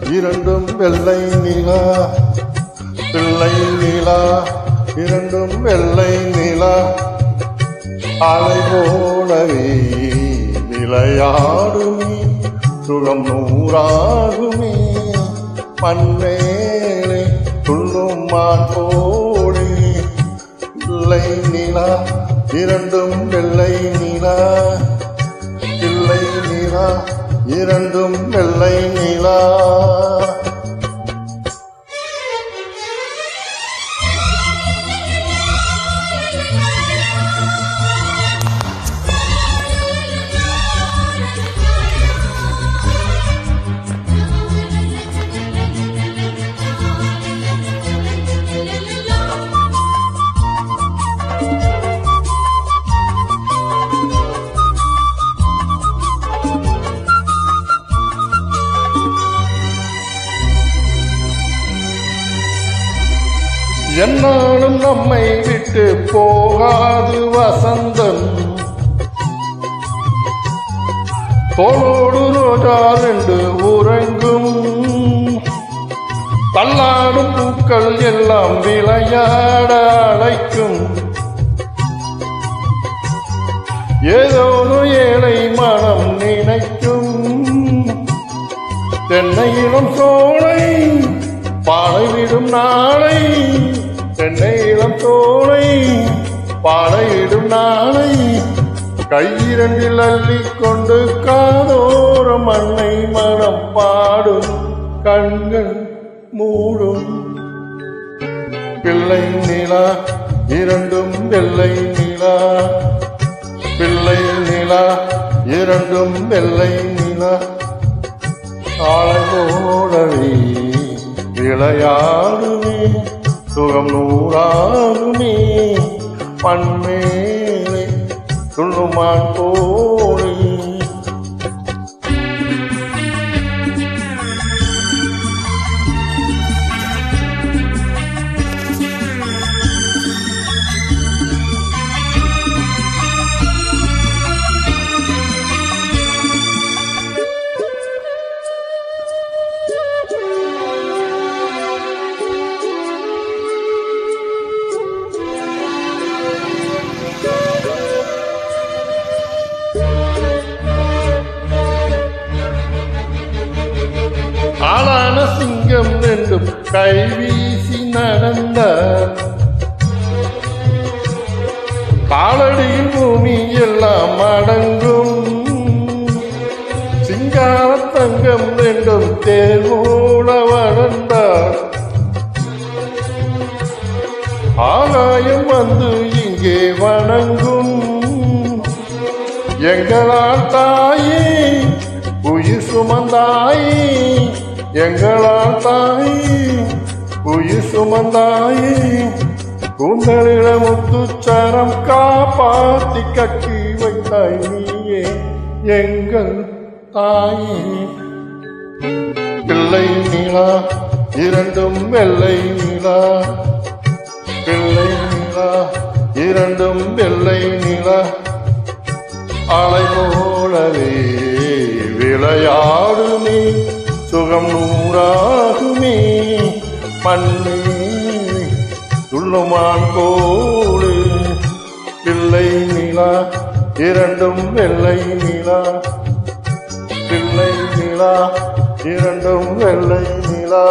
இரண்டும் வெள்ளை நிலா. பிள்ளை நிலா இரண்டும் வெள்ளை நிலா. அலை போலவே விளையாடுமே சுகம் நூறாகுமே. மண்மேலே துள்ளும் மான் போலே. பிள்ளை நிலா இரண்டும் வெள்ளை நிலா. பிள்ளை நிலா இரண்டும் வெள்ளை நிலா. என்னாலும் நம்மை விட்டு போகாது வசந்தம். தோளோடு ரோஜா ரெண்டு உறங்கும். தள்ளாடும் பூக்கள் எல்லாம் விளையாட அழைக்கும். ஏதோ ஏழை மனம் நினைக்கும். தென்னையிலும் சோலை பாடைவிடும் நாளை. தென்னை இளம் தோளை பாடையிடும் நாளை. கையிரண்டில் அள்ளிக்கொண்டு காதோரம் மண்ணை மனம் பாடும். கண்கள் மூடும். பிள்ளை நிலா இரண்டும் வெள்ளை நிலா. பிள்ளை நிலா இரண்டும் வெள்ளை நிலா. ஆளை போலவே விளையாடுமே சுகம் நூறாகுமே. மண்மேலே துள்ளுமான் போலே. ஆளான சிங்கம் ரெண்டும் கைவீசி நடந்தார். காலடியில் பூமி எல்லாம் அடங்கும். சிங்கார தங்கம் ரெண்டும் தேர்வோட வளர்ந்தார். ஆகாயம் வந்து இங்கே வணங்கும். எங்களால் தாயே உயிர் சுமந்தாயே. எங்களால் தாயே உயிர் சுமந்தாயே. கூந்தலிட முத்துச்சரம் காப்பாத்தி கட்டி வைத்தாய் நீயே எங்கள் தாயே. பிள்ளை நிலா இரண்டும் வெள்ளை நிலா. பிள்ளை நிலா இரண்டும் வெள்ளை நிலா. அலை போலவே விளையாடுமே சுகம் நூறாகுமே. மண்மேலே துள்ளுமான் போலே. பிள்ளை நிலா இரண்டும் வெள்ளை நிலா. பிள்ளை நிலா இரண்டும் வெள்ளை நிலா.